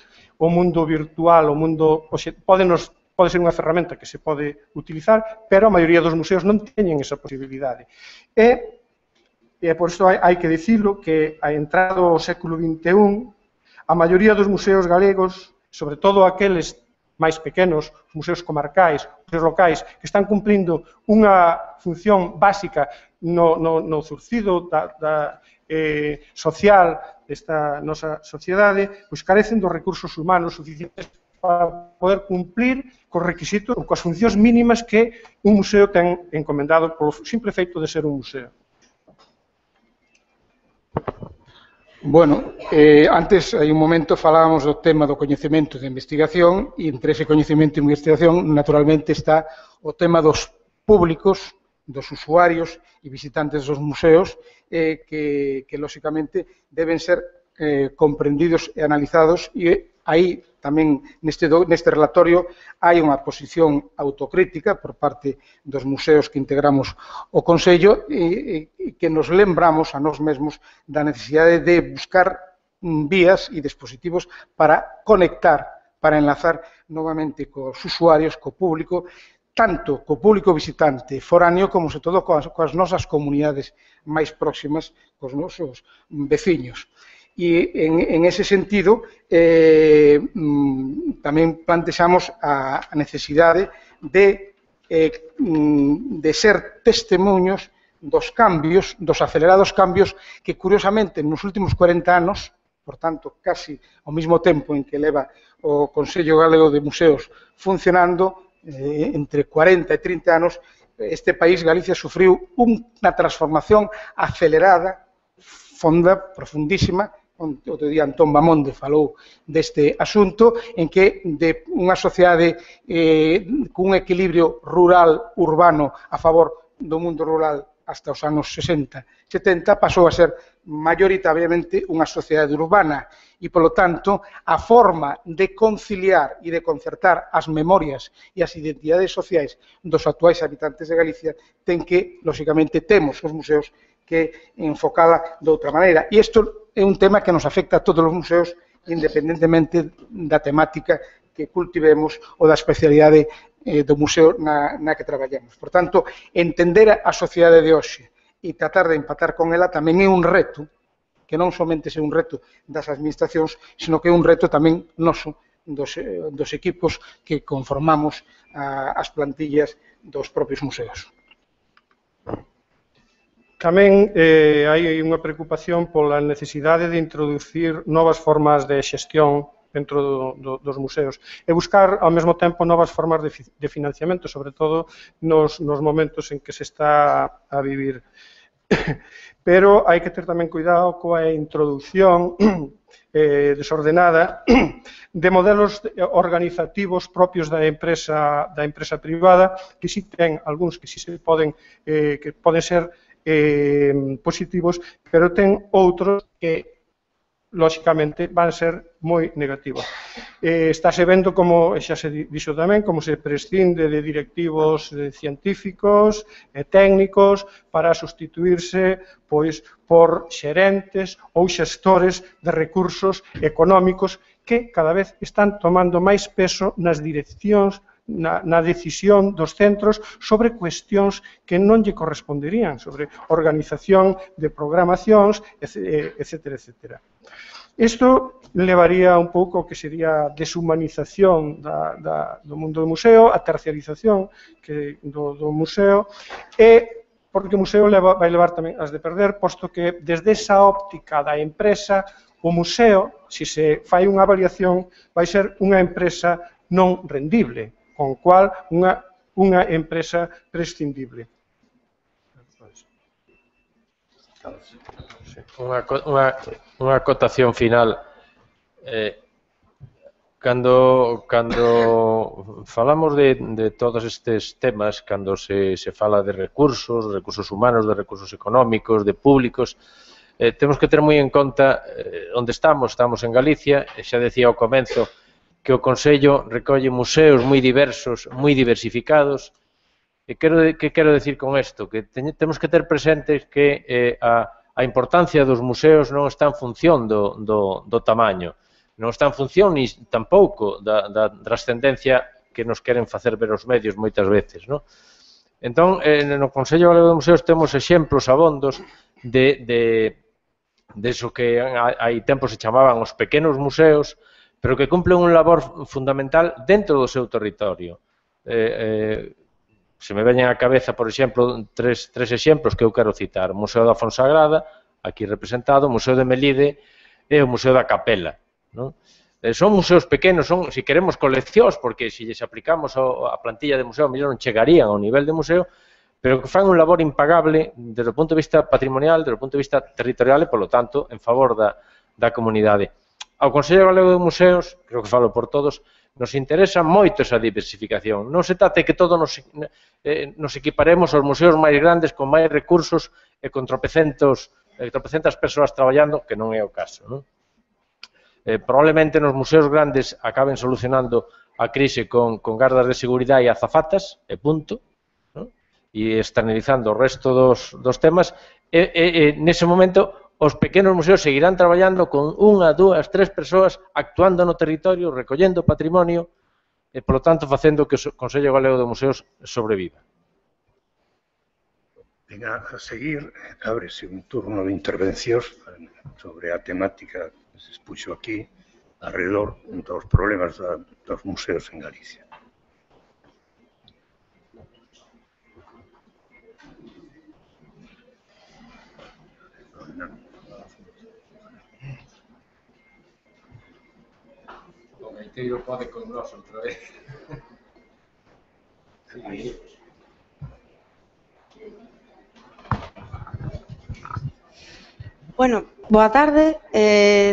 D: O mundo virtual, o mundo, pode ser unha ferramenta que se pode utilizar, pero a maioría dos museos non teñen esa posibilidade. E por isto hai que dicilo que a entrada ao século XXI, a maioría dos museos galegos, sobre todo aqueles máis pequenos, os museos comarcais, os museos locais, que están cumplindo unha función básica no zurcido social desta nosa sociedade, pois carecen dos recursos humanos suficientes para poder cumplir cos requisitos ou coas funcións mínimas que un museo ten encomendado polo simple feito de ser un museo.
C: Bueno, antes, hai un momento, falábamos do tema do coñecemento de investigación e entre ese coñecemento de investigación, naturalmente, está o tema dos públicos, dos usuarios e visitantes dos museos que lóxicamente, deben ser comprendidos e analizados e aí tamén neste relatorio hai unha posición autocrítica por parte dos museos que integramos o Consello e que nos lembramos a nós mesmos da necesidade de buscar vías e dispositivos para conectar, para enlazar novamente cos usuarios, co público, tanto co público visitante foráneo como, sobre todo, coas nosas comunidades máis próximas, cos nosos veciños. E en ese sentido tamén plantexamos a necesidade de ser testemunhos dos cambios, dos acelerados cambios que, curiosamente, nos últimos 40 anos, por tanto, casi ao mesmo tempo en que leva o Consello Galego de Museos funcionando, entre 40 e 30 anos, este país, Galicia, sufriu unha transformación acelerada, fonda, profundísima. Outro día Antón Bamonde falou deste asunto, en que de unha sociedade cun equilibrio rural-urbano a favor do mundo rural hasta os anos 60-70 pasou a ser maioritariamente unha sociedade urbana e, polo tanto, a forma de conciliar e de concertar as memorias e as identidades sociais dos actuais habitantes de Galicia ten que, lóxicamente, temos os museos que enfocala de outra maneira. E isto é un tema que nos afecta a todos os museos, independentemente da temática que cultivemos ou da especialidade do museo na que traballamos. Por tanto, entender a sociedade de hoxe e tratar de empatar con ela tamén é un reto, que non somente é un reto das administracións, sino que é un reto tamén noso, dos equipos que conformamos as plantillas dos propios museos.
D: Tamén hai unha preocupación pola necesidade de introducir novas formas de xestión dentro dos museos e buscar, ao mesmo tempo, novas formas de financiamento, sobre todo nos momentos en que se está a vivir. Pero hai que ter tamén cuidado coa introducción desordenada de modelos organizativos propios da empresa privada, que si ten algúns que si se poden ser positivos, pero ten outros que, lóxicamente, van ser moi negativos. Estáse vendo, como xa se dixo tamén, como se prescinde de directivos científicos e técnicos para sustituirse por xerentes ou xestores de recursos económicos que cada vez están tomando máis peso nas direccións, na decisión dos centros sobre cuestións que non lle corresponderían, sobre organización de programacións, etc. Isto levaría un pouco que sería a deshumanización do mundo do museo, a terciarización do museo, e porque o museo vai levar tamén as de perder, posto que desde esa óptica da empresa, o museo, se se fai unha avaliación, vai ser unha empresa non rendible, con cual unha empresa prescindible.
B: Unha acotación final. Cando falamos de todos estes temas, cando se fala de recursos humanos, de recursos económicos, de públicos, temos que ter moi en conta onde estamos en Galicia, e xa decía ao comenzo, que o Consello recolle museos moi diversos, moi diversificados. E que quero decir con isto? Que temos que ter presentes que a importancia dos museos non está en función do tamaño, non está en función ni tampouco da trascendencia que nos queren facer ver os medios moitas veces, non? Entón, no Consello Galego de Museos temos exemplos abondos de eso que hai tempos se chamaban os pequenos museos, pero que cumplen un labor fundamental dentro do seu territorio. Se me veñen á cabeza, por exemplo, tres exemplos que eu quero citar. O Museo da Fonsagrada, aquí representado, o Museo de Melide e o Museo da Capela. Son museos pequenos, son, se queremos, coleccións, porque se lles aplicamos a plantilla de museo, mellor non chegarían ao nivel de museo, pero que fan un labor impagable desde o punto de vista patrimonial, desde o punto de vista territorial e, polo tanto, en favor da comunidade. Ao Consello Galego de Museos, creo que falo por todos, nos interesa moito esa diversificación. Non se trata de que todos nos equiparemos aos museos máis grandes con máis recursos e con tropecentas persoas traballando, que non é o caso. Probablemente nos museos grandes acaben solucionando a crise con gardas de seguridade e azafatas, e punto, e externalizando o resto dos temas, e nese momento os pequenos museos seguirán traballando con 1, 2, 3 persoas actuando no territorio, recollendo patrimonio e, polo tanto, facendo que o Consello Galego de Museos sobreviva.
A: Venga, a seguir, ábrese un turno de intervencións sobre a temática que se expuxo aquí alrededor dos problemas dos museos en Galicia.
B: O Gaiteiro pode con nós outra vez.
E: Bueno, boa tarde.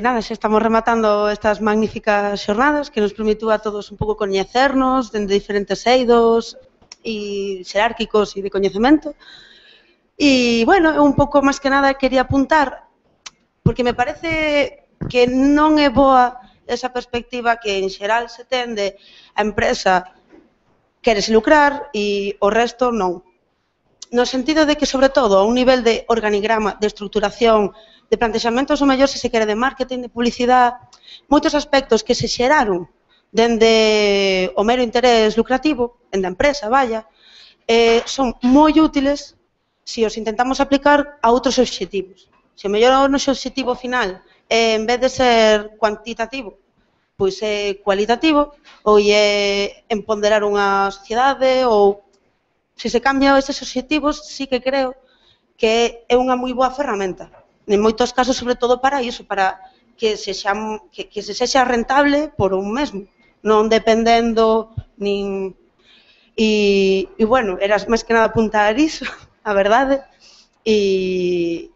E: Nada, xa estamos rematando estas magníficas xornadas que nos permitiu a todos un pouco coñecernos dende diferentes eidos e xerárquicos e de coñecemento. E, bueno, un pouco máis que nada quería apuntar, porque me parece que non é boa esa perspectiva que en xeral se tende a empresa quérese lucrar e o resto non. No sentido de que, sobre todo, a un nivel de organigrama, de estructuración, de plantexamentos, o mellor, se se quere, de marketing, de publicidade, moitos aspectos que se xeraron dende o mero interés lucrativo, en da empresa, vaya, son moi útiles se os intentamos aplicar a outros obxectivos. Se o mellor o noso obxectivo final, en vez de ser cuantitativo, pois é cualitativo, ou é empoderar unha sociedade, ou se se cambian estes obxectivos, sí que creo que é unha moi boa ferramenta. En moitos casos, sobre todo para iso, para que se sexa rentable por un mesmo, non dependendo nin... E, bueno, era máis que nada apuntar iso, a verdade, e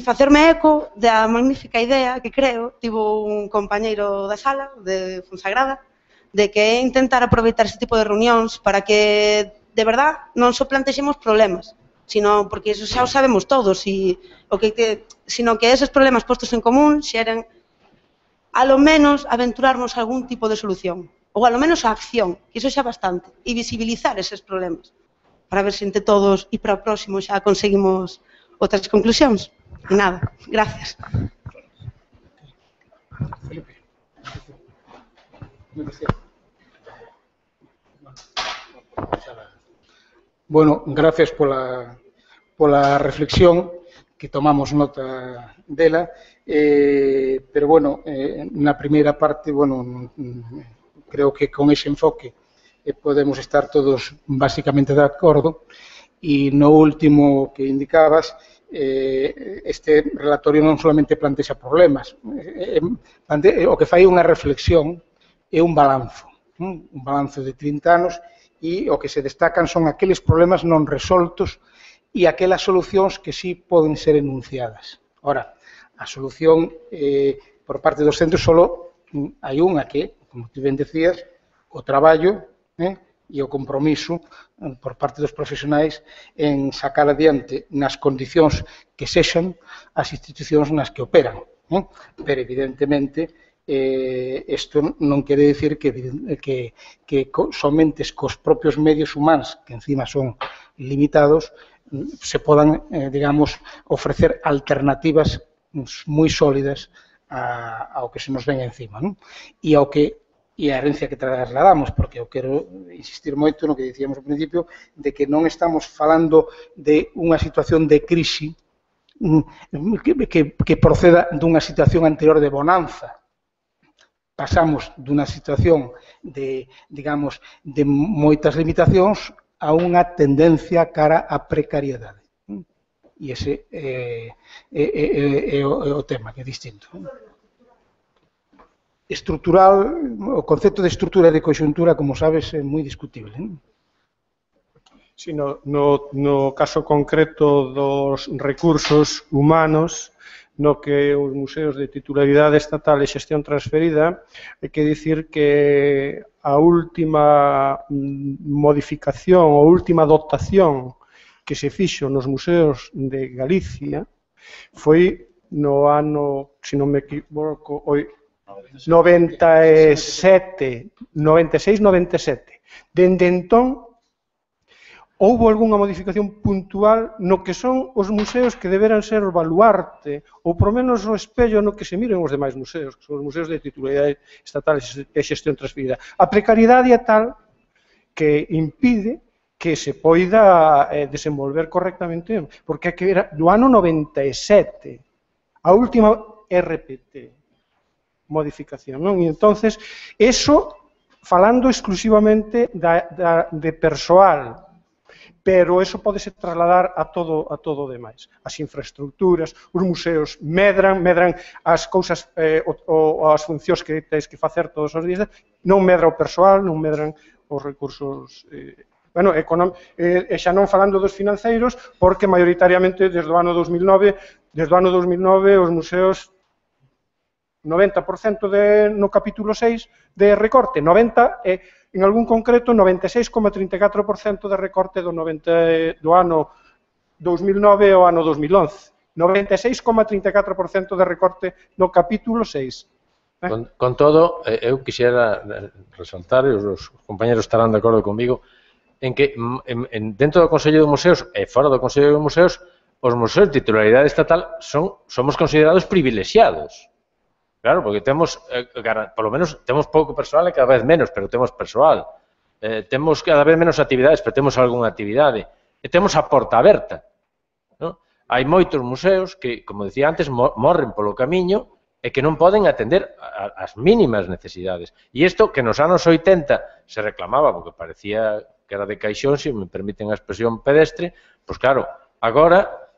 E: facerme eco da magnífica idea que creo, tivo un compañeiro da sala, de Fonsagrada, de que é intentar aproveitar este tipo de reunións para que, de verdad, non só plantexemos problemas, sino porque iso xa o sabemos todos, sino que eses problemas postos en común xeren, alo menos, aventurarnos a algún tipo de solución, ou alo menos a acción, que iso xa bastante, e visibilizar eses problemas, para ver se entre todos e para o próximo xa conseguimos outras conclusións. E nada, gracias.
C: Bueno, gracias pola reflexión, que tomamos nota dela, pero, bueno, na primeira parte, bueno, creo que con ese enfoque podemos estar todos basicamente de acordo, e no último que indicabas, este relatorio non solamente plantexa problemas, o que fai unha reflexión é un balanzo de 30 anos, e o que se destacan son aqueles problemas non resoltos e aquelas solucións que sí poden ser enunciadas. Ora, a solución por parte dos centros só hai unha que, como tú ben decías, o traballo e o compromiso por parte dos profesionais en sacar adiante nas condicións que sexan as institucións nas que operan. Pero, evidentemente, isto non quere dicir que somente cos propios medios humanos, que encima son limitados, se podan, digamos, ofrecer alternativas moi sólidas ao que se nos ven encima, non? E ao que e a herencia que trasladamos, porque eu quero insistir moito no que dicíamos ao principio, de que non estamos falando de unha situación de crise que proceda dunha situación anterior de bonanza. Pasamos dunha situación de, digamos, de moitas limitacións a unha tendencia cara á precariedade. E ese é o tema, que é distinto. Estrutural, o concepto de estrutura e de conxuntura, como sabes, é moi discutible.
D: Sí, no caso concreto dos recursos humanos, no que os museos de titularidade estatal e xestión transferida, hai que dicir que a última modificación, a última dotación que se fixo nos museos de Galicia foi no ano, se non me equivoco, 96-97. Dende entón, houbo algunha modificación puntual no que son os museos que deberan ser o baluarte, ou por menos o espello no que se miren os demais museos, que son os museos de titularidade estatal e xestión transferida. A precariedade é tal que impide que se poida desenvolver correctamente, porque era do ano 97, a última RPT. Modificación, non? E entonces, eso falando exclusivamente de persoal, pero eso podese trasladar a todo o demais. As infraestructuras, os museos medran as cousas ou as funcións que tens que facer todos os días, non medra o persoal, non medran os recursos e xa non falando dos financeiros, porque maioritariamente desde o ano 2009 os museos 90% no capítulo 6 de recorte, 90% en algún concreto 96,34% de recorte do ano 2009 ao ano 2011. 96,34% de recorte no capítulo 6.
B: Con todo, eu quixera resaltar, e os compañeros estarán de acordo comigo, en que dentro do Consello de Museos e fora do Consello de Museos, os museos de titularidade estatal somos considerados privilexiados. Claro, porque temos, polo menos, temos pouco persoal e cada vez menos, pero temos persoal. Temos cada vez menos actividades, pero temos algunha actividade. E temos a porta aberta. Hai moitos museos que, como decía antes, morren polo camiño e que non poden atender as mínimas necesidades. E isto que nos anos 80 se reclamaba, porque parecía que era de caixón, se me permiten a expresión pedestre, pois claro, agora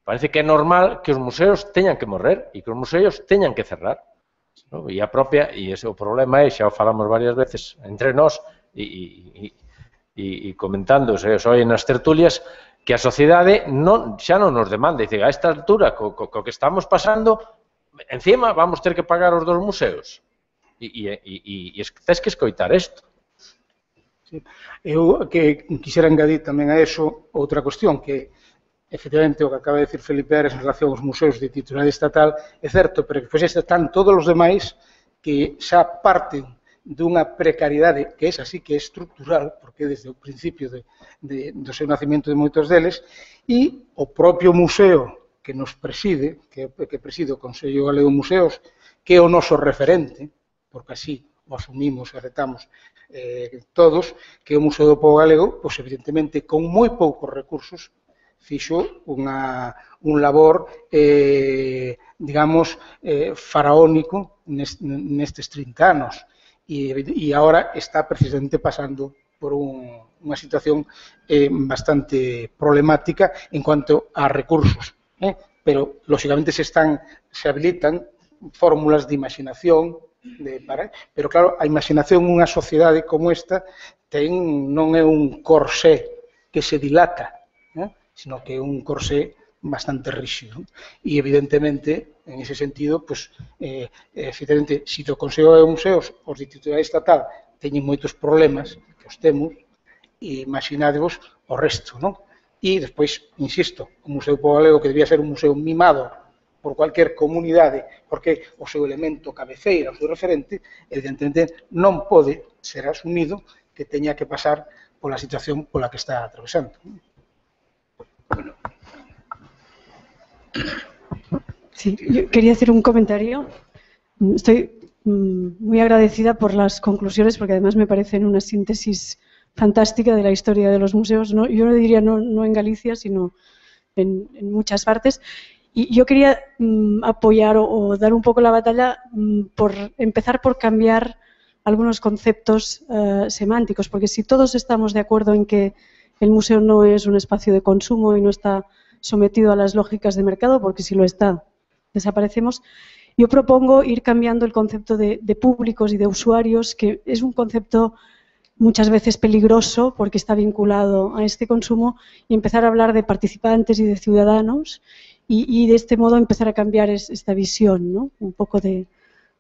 B: parece que é normal que os museos teñan que morrer e que os museos teñan que cerrar. E a propia, e ese o problema é, xa o falamos varias veces entre nós e comentando, se oyen nas tertulias, que a sociedade xa non nos demanda, dice, a esta altura, co que estamos pasando, encima vamos ter que pagar os dos museos. E tes que escoitar isto.
C: Eu que quixera engadir tamén a eso outra cuestión, que efectivamente o que acaba de decir Felipe Ares en relación aos museos de titularidade estatal é certo, pero que están todos os demais que xa parten dunha precariedade que é así que é estrutural, porque desde o principio do seu nacimiento de moitos deles, e o propio museo que nos preside, que preside o Consello Galego de Museos, que é o noso referente, porque así o asumimos e retamos todos, que o Museo do Pobo Galego, pois evidentemente con moi poucos recursos, fixo un labor, digamos, faraónico nestes 30 anos. E agora está precisamente pasando por unha situación bastante problemática en cuanto a recursos. Pero, lógicamente, se habilitan fórmulas de imaginación, pero, claro, a imaginación nunha sociedade como esta non é un corsé que se dilata, sino que é un corsé bastante rígido. E, evidentemente, en ese sentido, efectivamente, se do Consello de Museos os de titularidade estatal teñen moitos problemas, que os temos, e imaginadevos o resto, non? E, despois, insisto, o Museo do Pobo Galego, que debía ser un museo mimado por cualquier comunidade, porque o seu elemento cabeceira, o seu referente, evidentemente non pode ser asumido que teña que pasar pola situación pola que está atravesando.
A: Bueno.
F: Sí, yo quería hacer un comentario. Estoy muy agradecida por las conclusiones, porque además me parecen una síntesis fantástica de la historia de los museos. No, yo no diría no en Galicia, sino en muchas partes. Y yo quería apoyar o dar un poco la batalla por empezar por cambiar algunos conceptos semánticos, porque si todos estamos de acuerdo en que el museo no es un espacio de consumo y no está sometido a las lógicas de mercado, porque si lo está, desaparecemos. Yo propongo ir cambiando el concepto de públicos y de usuarios, que es un concepto muchas veces peligroso porque está vinculado a este consumo, y empezar a hablar de participantes y de ciudadanos, y de este modo empezar a cambiar esta visión, ¿no? Un poco de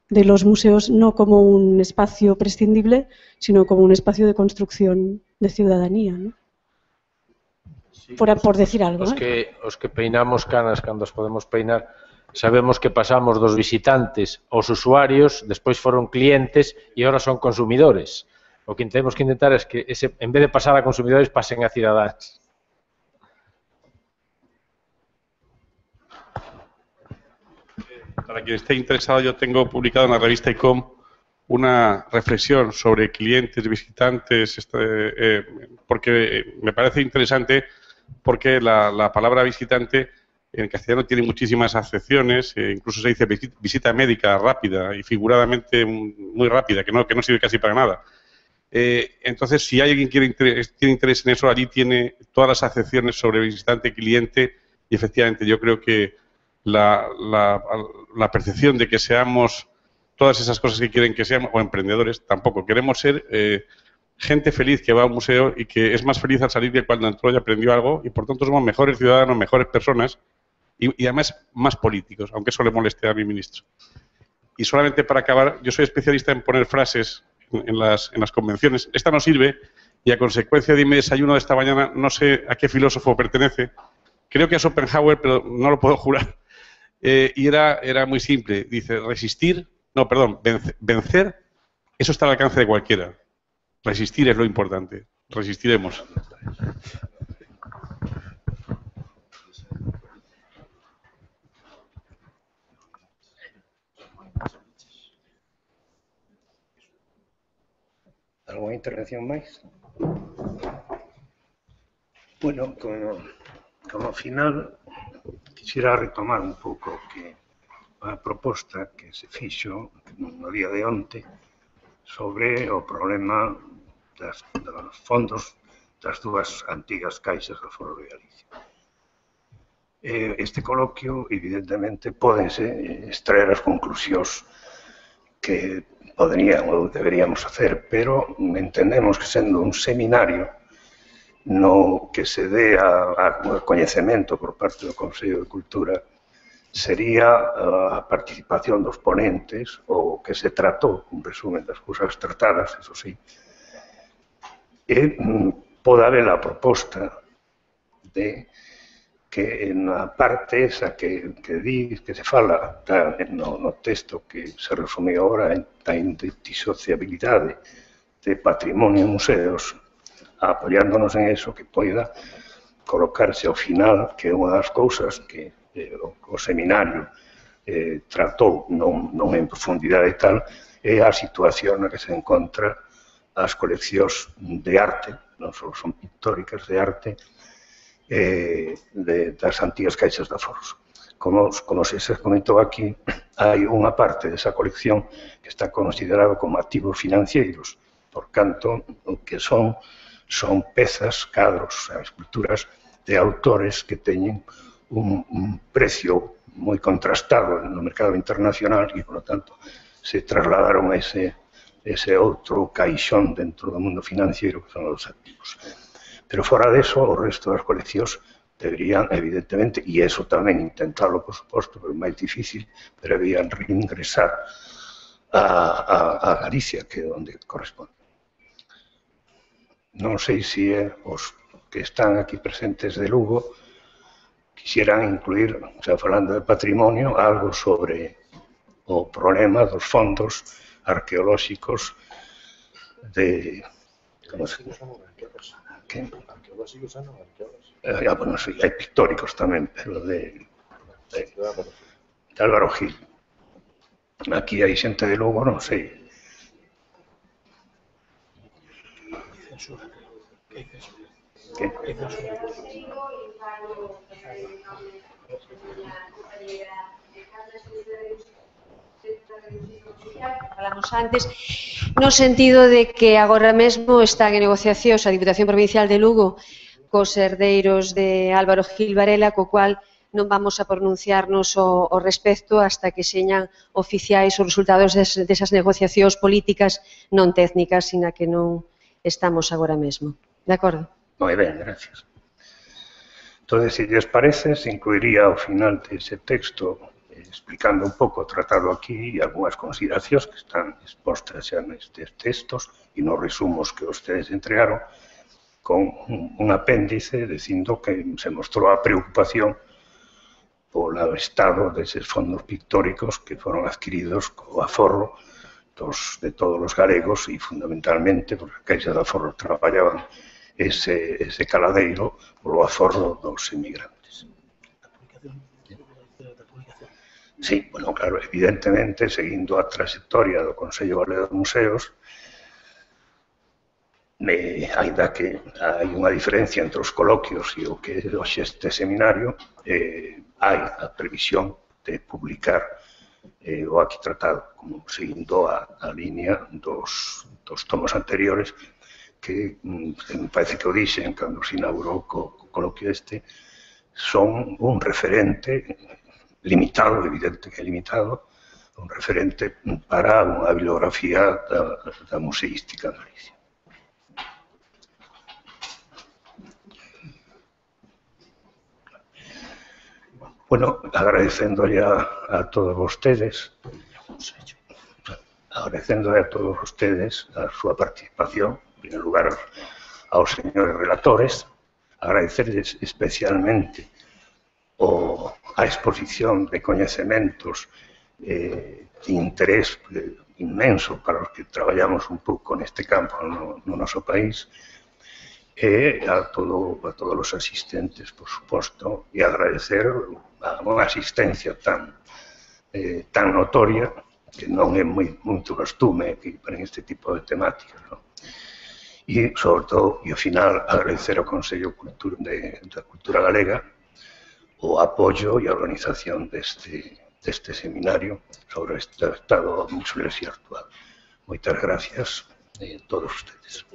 F: los museos no como un espacio prescindible, sino como un espacio de construcción de ciudadanía, ¿no?
B: Sí,
F: por decir algo.
B: Os que peinamos canas cando os podemos peinar, sabemos que pasamos dos visitantes aos usuarios, despois foron clientes e agora son consumidores. O que temos que intentar é que, en vez de pasar a consumidores, pasen a cidadáns.
G: Para quien esté interesado, yo tengo publicado en la revista ICOM una reflexión sobre clientes, visitantes, porque me parece interesante, porque la palabra visitante en castellano tiene muchísimas acepciones, incluso se dice visita médica rápida y figuradamente muy rápida, que no sirve casi para nada. Entonces, si alguien tiene interés en eso, allí tiene todas las acepciones sobre visitante, cliente, y efectivamente yo creo que la percepción de que seamos todas esas cosas que quieren que seamos, o emprendedores, tampoco. Queremos ser gente feliz que va a un museo y que es más feliz al salir que cuando entró y aprendió algo, y por tanto somos mejores ciudadanos, mejores personas y además más políticos, aunque eso le moleste a mi ministro. Y solamente para acabar, yo soy especialista en poner frases en las convenciones. Esta no sirve y a consecuencia de mi desayuno de esta mañana no sé a qué filósofo pertenece. Creo que a Schopenhauer, pero no lo puedo jurar. Y era muy simple. Dice, vencer, eso está al alcance de cualquiera. Resistir es lo importante. Resistiremos.
A: ¿Alguna intervención máis? Bueno, como final, quisiera retomar un pouco que a proposta que se fixo no día de onte sobre o problema dos fondos das dúas antigas caixas do Foro de Galicia. Este coloquio, evidentemente, pódense extraer as conclusións que poderíamos ou deberíamos hacer, pero entendemos que sendo un seminario no que se dé a coñecemento por parte do Consello de Cultura sería a participación dos ponentes ou que se tratou, un resumen das cousas tratadas, eso sí, e pode haber a proposta de que na parte esa que se fala no texto que se resume agora da indisociabilidade de patrimonio e museos, apoiándonos en eso, que poida colocarse ao final, que é unha das cousas que o seminario tratou non en profundidade e tal, é a situación na que se encontra as coleccións de arte, non só son pictóricas, de arte, das antigas caixas de aforos. Como se comentou aquí, hai unha parte desa colección que está considerada como activos financeiros, por canto, o que son pezas, cadros, esculturas de autores que teñen un precio moi contrastado no mercado internacional e, por lo tanto, se trasladaron a ese outro caixón dentro do mundo financiero que son os activos. Pero fora deso, o resto das coleccións deberían, evidentemente, e eso tamén intentarlo, por suposto, pero é máis difícil, pero deberían reingresar a Galicia, que é onde corresponde. Non sei se os que están aquí presentes de Lugo quixeran incluir, xa falando de patrimonio, algo sobre o problema dos fondos arqueolóxicos de... Como se chama? Arqueolóxicos non arqueolóxicos. Bueno, sí, hai pictóricos tamén, pero de Álvaro Gil. Aquí hai xente de Lugo, non sei. ¿Qué?
H: Falamos antes, no sentido de que agora mesmo están en negociacións a Diputación Provincial de Lugo cos herdeiros de Álvaro Gil Varela, co cual non vamos a pronunciarnos ao respecto hasta que señan oficiais os resultados desas negociacións políticas non técnicas, sina que non estamos agora mesmo. De acordo?
A: Moi ben, gracias. Entón, se lles parece, se incluiría ao final dese texto, explicando un pouco o tratado aquí e algunhas consideracións que están expostas xa nestes textos e nos resumos que ustedes entregaron, con un apéndice dicindo que se mostrou a preocupación polo estado deses fondos pictóricos que foron adquiridos co aforro de todos os galegos e fundamentalmente porque a Caixa de Aforro traballaban ese caladeiro polo aforro dos emigrantes. Sí, bueno, claro, evidentemente, seguindo a trayectoria do Consello Galego de Museos, aínda que hai unha diferencia entre os coloquios e o que é hoxe este seminario, hai a previsión de publicar o aquí tratado, como seguindo a línea dos tomos anteriores, que me parece que o dixen cando se inaugurou co coloquio este, son un referente limitado, evidente que é limitado, un referente para unha bibliografía da museística en Galicia. Bueno, agradecéndole a todos vostedes, a súa participación, en primer lugar aos señores relatores, agradecerles especialmente a exposición de coñecementos de interés inmenso para os que traballamos un pouco neste campo no noso país, e a todos os asistentes, por suposto, e agradecer a unha asistencia tan notoria, que non é moito costume para este tipo de temáticas, non? E, sobre todo, e ao final, agradecer ao Consello da Cultura Galega o apoio e a organización deste seminario sobre o estado da museoloxía actual. Moitas gracias a todos ustedes.